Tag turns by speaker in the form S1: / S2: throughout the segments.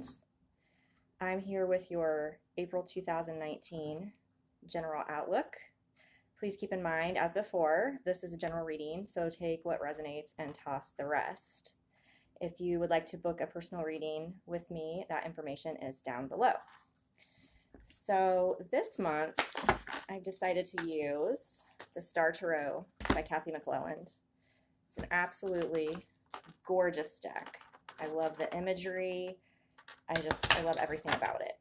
S1: Signs. I'm here with your April 2019 general outlook. Please keep in mind, as before, this is a general reading, so take what resonates and toss the rest. If you would like to book a personal reading with me, that information is down below. So this month, I've decided to use the Star Tarot by Kathy McClelland. It's an absolutely gorgeous deck. I love the imagery. I love everything about it.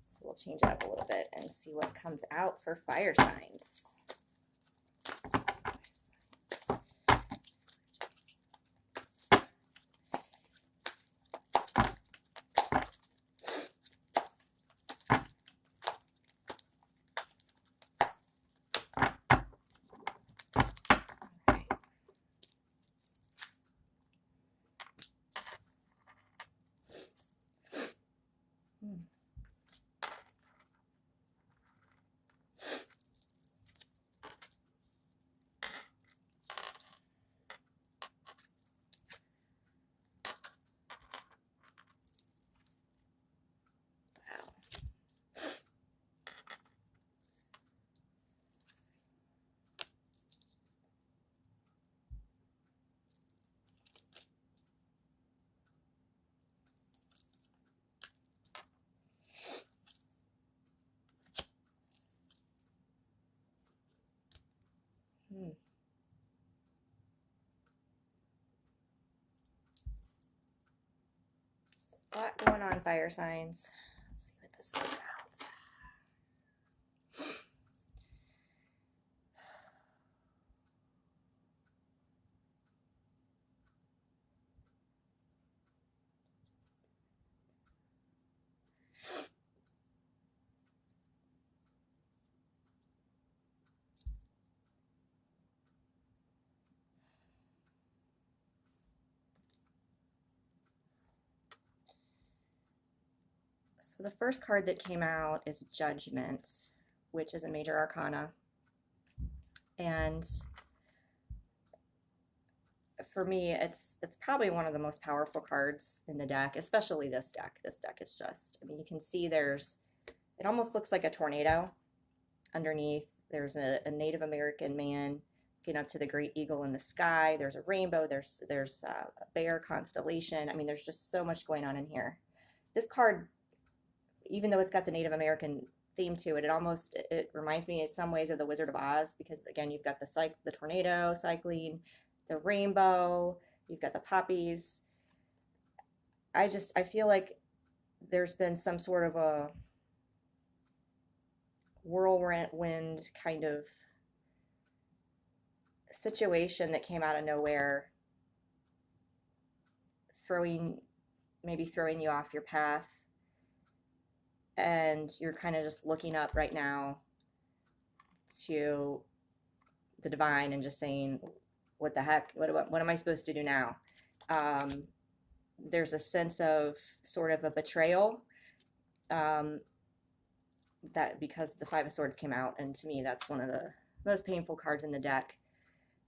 S1: So we'll change it up a little bit and see what comes out for fire signs. A lot going on, fire signs. Let's see what this is about. So the first card that came out is Judgment, which is a major arcana. And for me, it's probably one of the most powerful cards in the deck, especially this deck. This deck is just, I mean, you can see it almost looks like a tornado underneath. There's a Native American man looking up to the great eagle in the sky. There's a rainbow. There's a bear constellation. I mean, there's just so much going on in here. This card, even though it's got the Native American theme to it, it reminds me in some ways of the Wizard of Oz, because again, you've got the tornado cycling, the rainbow, you've got the poppies. I feel like there's been some sort of a whirlwind kind of situation that came out of nowhere, maybe throwing you off your path, and you're kind of just looking up right now to the divine and just saying, what the heck, what am I supposed to do now? There's a sense of sort of a betrayal, that because the Five of Swords came out, and to me that's one of the most painful cards in the deck,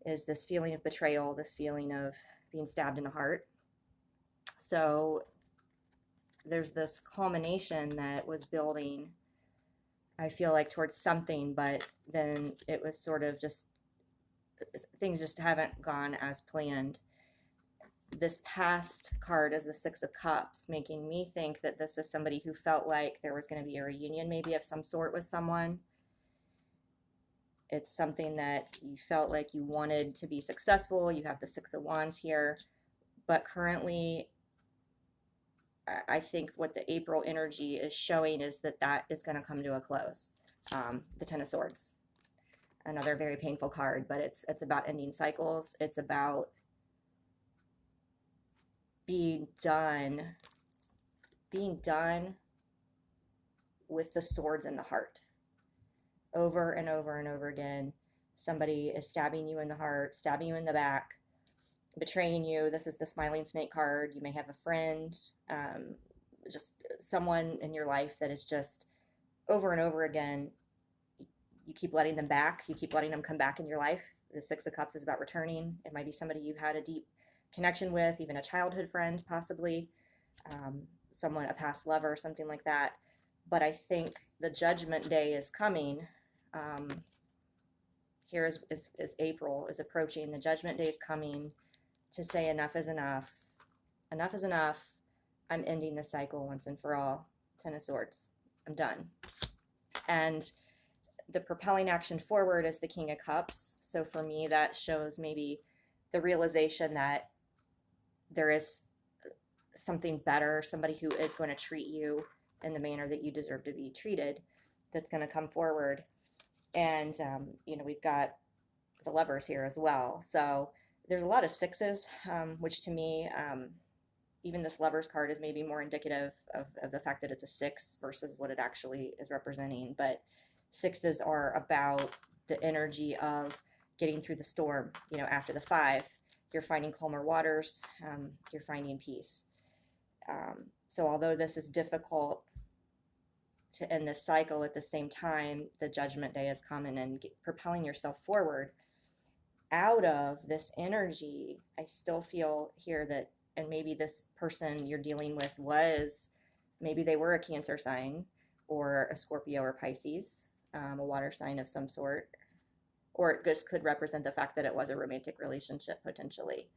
S1: is this feeling of betrayal, this feeling of being stabbed in the heart. So there's this culmination that was building, I feel like, towards something, but then it was sort of just, things just haven't gone as planned. This past card is the Six of Cups, making me think that this is somebody who felt like there was going to be a reunion maybe of some sort with someone. It's something that you felt like you wanted to be successful. You have the Six of Wands here, but currently I think what the April energy is showing is that is going to come to a close. The Ten of Swords, another very painful card, but it's about ending cycles. It's about being done with the swords in the heart. Over and over and over again, somebody is stabbing you in the heart, stabbing you in the back, betraying you. This is the Smiling Snake card. You may have a friend, just someone in your life that is just over and over again. You keep letting them back. You keep letting them come back in your life. The Six of Cups is about returning. It might be somebody you've had a deep connection with, even a childhood friend, possibly. someone, a past lover, something like that. But I think the judgment day is coming. Here is April is approaching. The judgment day is coming to say enough is enough. Enough is enough. I'm ending the cycle once and for all. Ten of Swords. I'm done. And the propelling action forward is the King of Cups. So for me, that shows maybe the realization that there is something better, somebody who is going to treat you in the manner that you deserve to be treated, that's going to come forward. And, we've got the Lovers here as well. So there's a lot of sixes, which to me, even this Lovers card is maybe more indicative of the fact that it's a six versus what it actually is representing. But sixes are about the energy of getting through the storm. After the five, you're finding calmer waters, you're finding peace. So although this is difficult to end this cycle, at the same time, the judgment day is coming and propelling yourself forward out of this energy. I still feel here that, and maybe this person you're dealing with maybe they were a Cancer sign or a Scorpio or Pisces, a water sign of some sort, or it just could represent the fact that it was a romantic relationship potentially.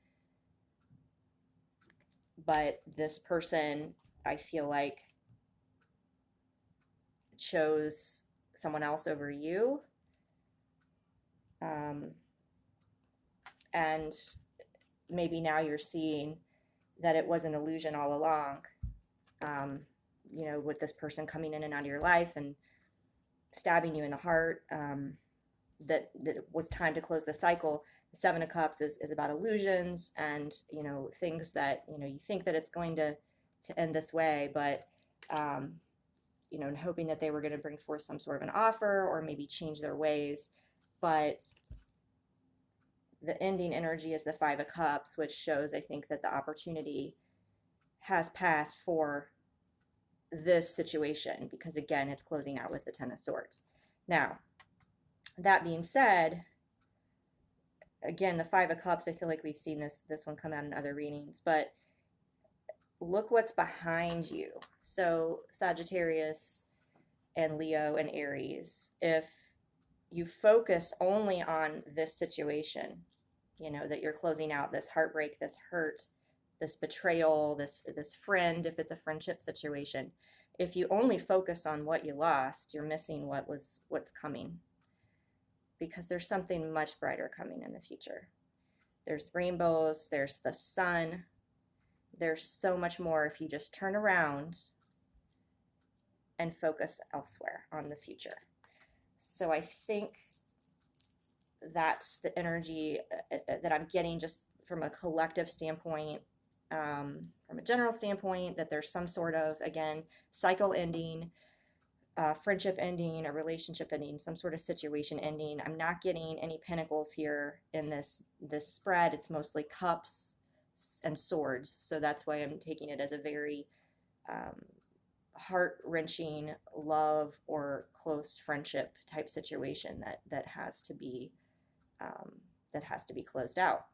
S1: But this person, I feel like, chose someone else over you. And maybe now you're seeing that it was an illusion all along. With this person coming in and out of your life and stabbing you in the heart, that it was time to close the cycle. The Seven of Cups is about illusions and, things that, you think that it's going to end this way, but, and hoping that they were going to bring forth some sort of an offer or maybe change their ways. But the ending energy is the Five of Cups, which shows, I think, that the opportunity has passed for this situation, because again, it's closing out with the Ten of Swords. Now, that being said, again, the Five of Cups, I feel like we've seen this one come out in other readings, but look what's behind you. So Sagittarius and Leo and Aries, if you focus only on this situation, that you're closing out, this heartbreak, this hurt, this betrayal, this friend, if it's a friendship situation, if you only focus on what you lost, you're missing what's coming, because there's something much brighter coming in the future. There's rainbows, there's the sun, there's so much more if you just turn around and focus elsewhere on the future. So I think that's the energy that I'm getting, just from a collective standpoint, from a general standpoint, that there's some sort of, again, cycle ending, friendship ending, a relationship ending, some sort of situation ending. I'm not getting any pentacles here in this spread. It's mostly cups and swords. So that's why I'm taking it as a very heart-wrenching love or close friendship type situation that has to be closed out.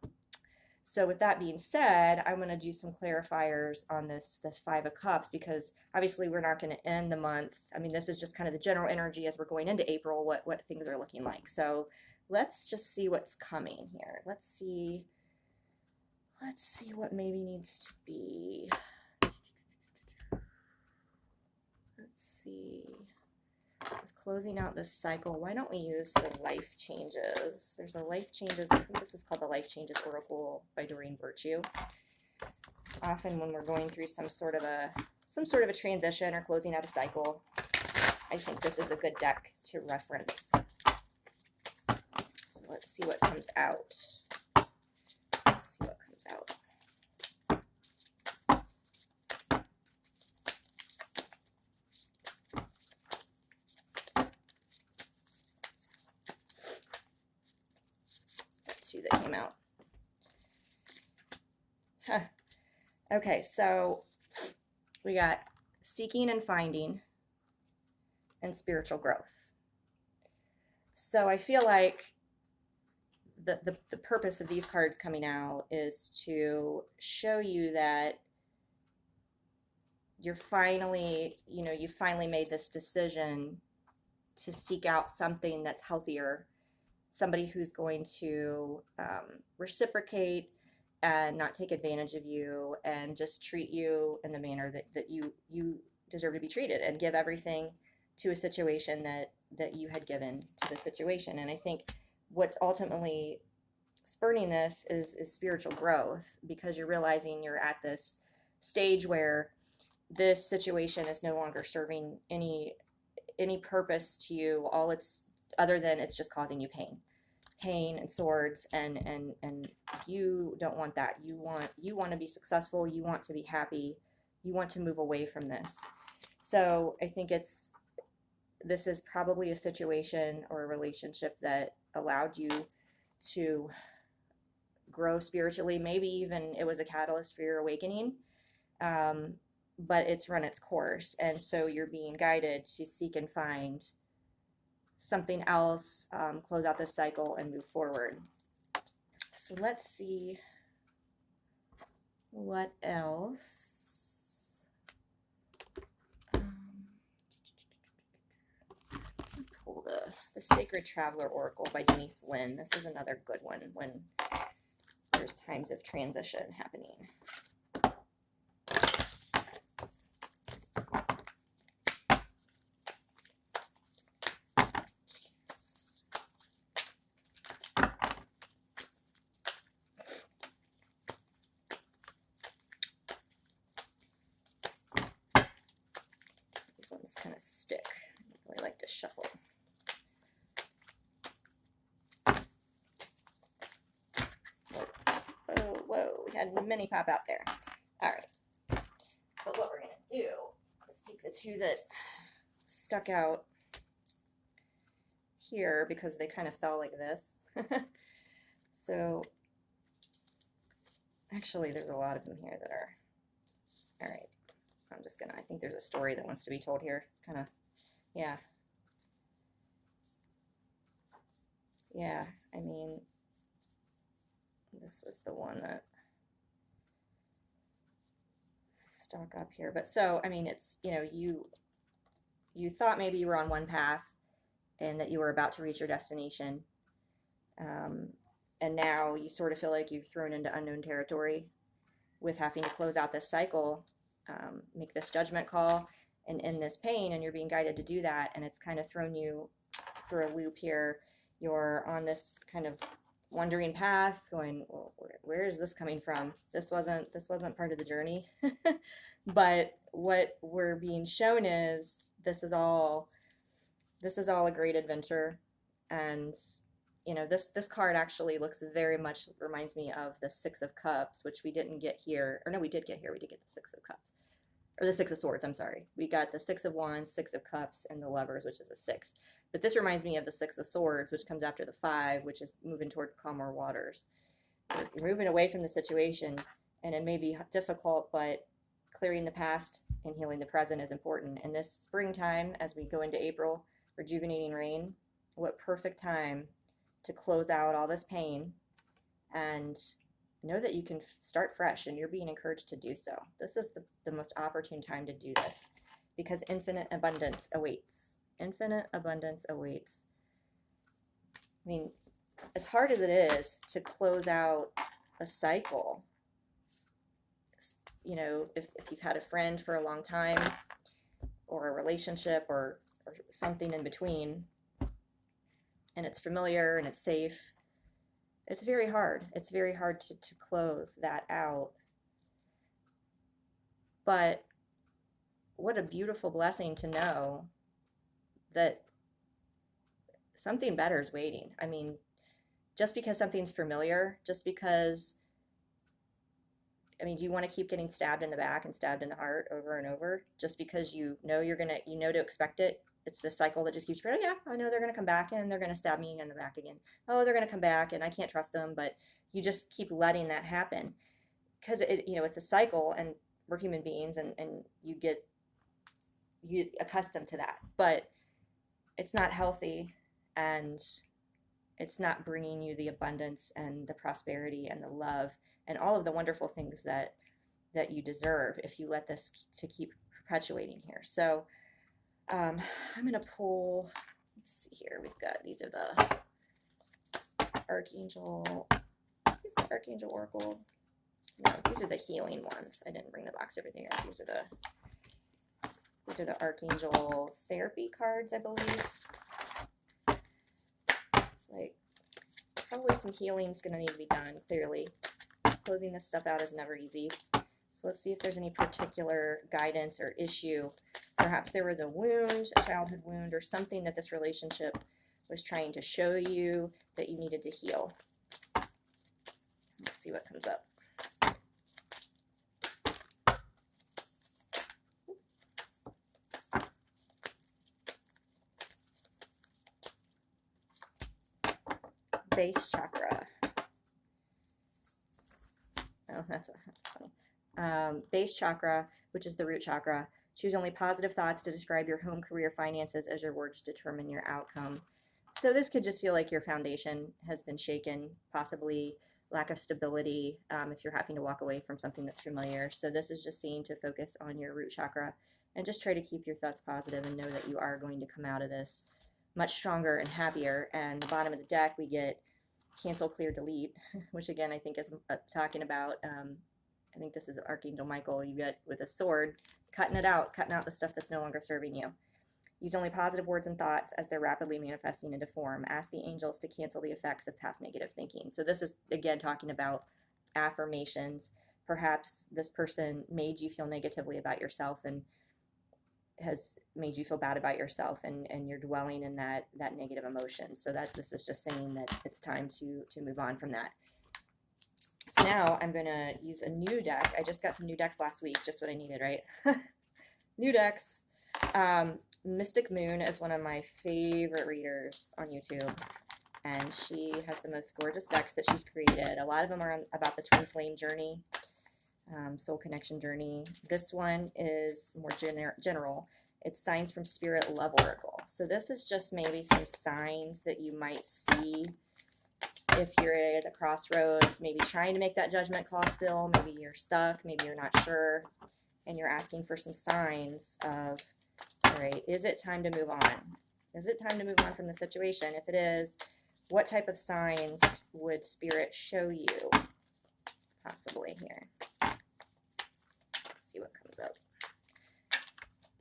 S1: So with that being said, I'm going to do some clarifiers on this Five of Cups, because obviously we're not going to end the month. I mean, this is just kind of the general energy as we're going into April, what things are looking like. So let's just see what's coming here. Let's see what maybe needs to be. Let's see. It's closing out this cycle. Why don't we use the Life Changes? There's a Life Changes, I think this is called the Life Changes Oracle by Doreen Virtue. Often when we're going through some sort of a transition or closing out a cycle, I think this is a good deck to reference. So let's see what comes out. Two that came out. Okay, so we got seeking and finding and spiritual growth. So I feel like the purpose of these cards coming out is to show you that you're finally, you know, you finally made this decision to seek out something that's healthier, somebody who's going to reciprocate and not take advantage of you and just treat you in the manner that you deserve to be treated, and give everything to a situation that you had given to the situation. And I think what's ultimately spurning this is spiritual growth, because you're realizing you're at this stage where this situation is no longer serving any purpose to you. All it's other than it's just causing you pain and swords, and you don't want that. You want to be successful, you want to be happy, you want to move away from this. So I think this is probably a situation or a relationship that allowed you to grow spiritually. Maybe even it was a catalyst for your awakening. But it's run its course, and so you're being guided to seek and find something else, close out this cycle and move forward. So let's see what else. Pull the Sacred Traveler Oracle by Denise Linn. This is another good one when there's times of transition happening. These ones kind of stick. I really like to shuffle. Whoa, we had many pop out there. All right. But what we're going to do is take the two that stuck out here, because they kind of fell like this. So, actually, there's a lot of them here that are, all right. I'm just going to, I think there's a story that wants to be told here. It's kind of, yeah. Yeah, I mean, this was the one that stuck up here. But so, I mean, it's, you know, you thought maybe you were on one path and that you were about to reach your destination. And now you sort of feel like you've thrown into unknown territory with having to close out this cycle, make this judgment call, and end this pain, and you're being guided to do that. And it's kind of thrown you for a loop here. You're on this kind of wandering path going, well, where is this coming from? This wasn't part of the journey. But what we're being shown is this is all a great adventure. And you know, this card actually looks very much, reminds me of the Six of Cups, which we didn't get here. Or no, we did get here. We did get the Six of Cups. Or the Six of Swords, I'm sorry. We got the Six of Wands, Six of Cups, and the Lovers, which is a 6. But this reminds me of the Six of Swords, which comes after the 5, which is moving towards calmer waters. You're moving away from the situation, and it may be difficult, but clearing the past and healing the present is important. And this springtime, as we go into April, rejuvenating rain, what perfect time to close out all this pain and know that you can start fresh, and you're being encouraged to do so. This is the most opportune time to do this, because infinite abundance awaits. Infinite abundance awaits. I mean, as hard as it is to close out a cycle, you know, if you've had a friend for a long time, or a relationship, or something in between, and it's familiar and it's safe, it's very hard. It's very hard to close that out. But what a beautiful blessing to know that something better is waiting. I mean, just because something's familiar, just because, I mean, do you want to keep getting stabbed in the back and stabbed in the heart over and over? Just because you know to expect it? It's the cycle that just keeps, oh yeah, I know they're going to come back and they're going to stab me in the back again. Oh, they're going to come back and I can't trust them, but you just keep letting that happen. Because it's a cycle, and we're human beings, and you get accustomed to that. But it's not healthy, and it's not bringing you the abundance and the prosperity and the love and all of the wonderful things that you deserve if you let this to keep perpetuating here. So I'm going to pull, let's see here, we've got, these are the Archangel, is the Archangel Oracle? No, these are the healing ones. I didn't bring the box over there. These are the Archangel Therapy cards, I believe. It's like probably some healing's going to need to be done, clearly. Closing this stuff out is never easy. So let's see if there's any particular guidance or issue. Perhaps there was a wound, a childhood wound, or something that this relationship was trying to show you that you needed to heal. Let's see what comes up. Base chakra. Oh, that's funny. Base chakra, which is the root chakra. Choose only positive thoughts to describe your home, career, finances, as your words determine your outcome. So this could just feel like your foundation has been shaken, possibly lack of stability if you're having to walk away from something that's familiar. So this is just saying to focus on your root chakra and just try to keep your thoughts positive and know that you are going to come out of this much stronger and happier. And the bottom of the deck, we get cancel, clear, delete, which again, I think is talking about, I think this is Archangel Michael, you get with a sword, cutting out the stuff that's no longer serving you. Use only positive words and thoughts as they're rapidly manifesting into form. Ask the angels to cancel the effects of past negative thinking. So this is, again, talking about affirmations. Perhaps this person made you feel negatively about yourself and has made you feel bad about yourself, and you're dwelling in that negative emotion. So that this is just saying that it's time to move on from that. So now I'm going to use a new deck. I just got some new decks last week, just what I needed, right? New decks. Mystic Moon is one of my favorite readers on YouTube, and she has the most gorgeous decks that she's created. A lot of them are about the twin flame journey, soul connection journey. This one is more general. It's Signs from Spirit Love Oracle. So this is just maybe some signs that you might see if you're at a crossroads, maybe trying to make that judgment call still. Maybe you're stuck, maybe you're not sure, and you're asking for some signs of, all right, is it time to move on? Is it time to move on from the situation? If it is, what type of signs would Spirit show you possibly here? Let's see what comes up.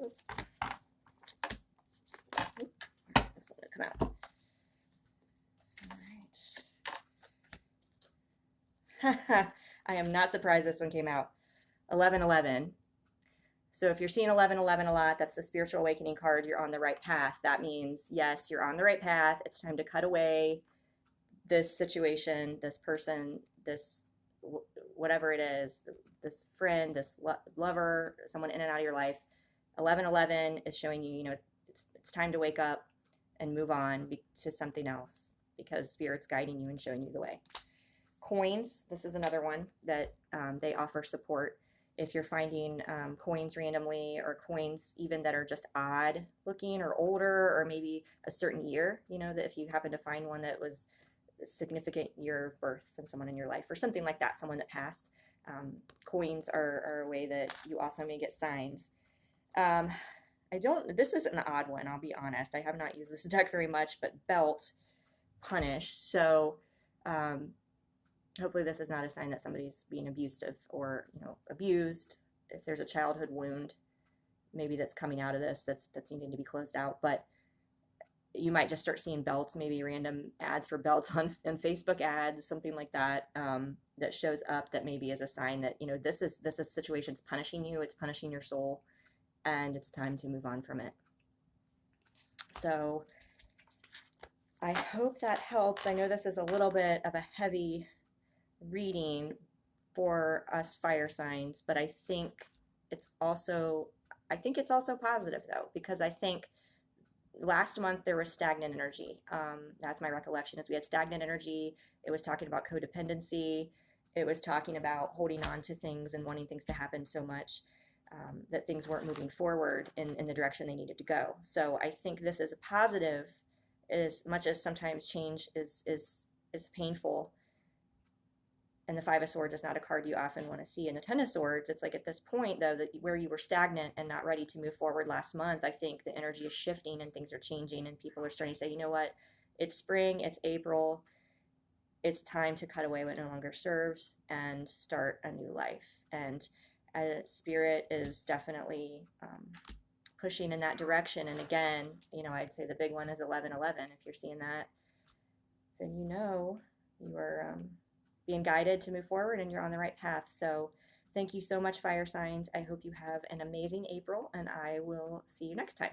S1: Oop. Oop. This one to come out. All right. I am not surprised this one came out. 1111. So if you're seeing 1111 a lot, that's the spiritual awakening card. You're on the right path. That means, yes, you're on the right path. It's time to cut away this situation, this person, this whatever it is, this friend, this lover, someone in and out of your life. 1111 is showing you, it's time to wake up and move on to something else, because Spirit's guiding you and showing you the way. Coins, this is another one that they offer support. If you're finding coins randomly, or coins even that are just odd looking or older, or maybe a certain year, that if you happen to find one that was a significant year of birth from someone in your life or something like that, someone that passed, coins are a way that you also may get signs. This is an odd one, I'll be honest. I have not used this deck very much, but belt, punish. So hopefully this is not a sign that somebody's being abusive or, abused. If there's a childhood wound, maybe that's coming out of this, that's needing to be closed out. But you might just start seeing belts, maybe random ads for belts on Facebook ads, something like that, that shows up that maybe is a sign that, this situation's punishing you, it's punishing your soul, and it's time to move on from it. So I hope that helps. I know this is a little bit of a heavy reading for us fire signs, but I think it's also positive though, because I think last month there was stagnant energy. That's my recollection, is we had stagnant energy. It was talking about codependency. It was talking about holding on to things and wanting things to happen so much that things weren't moving forward in the direction they needed to go. So I think this is a positive, as much as sometimes change is painful. And the Five of Swords is not a card you often want to see. In the Ten of Swords, it's like at this point, though, that where you were stagnant and not ready to move forward last month, I think the energy is shifting and things are changing, and people are starting to say, you know what, it's spring, it's April, it's time to cut away what no longer serves and start a new life. And Spirit is definitely pushing in that direction. And again, you know, I'd say the big one is 1111. If you're seeing that, then you know you are being guided to move forward and you're on the right path. So thank you so much, fire signs. I hope you have an amazing April, and I will see you next time.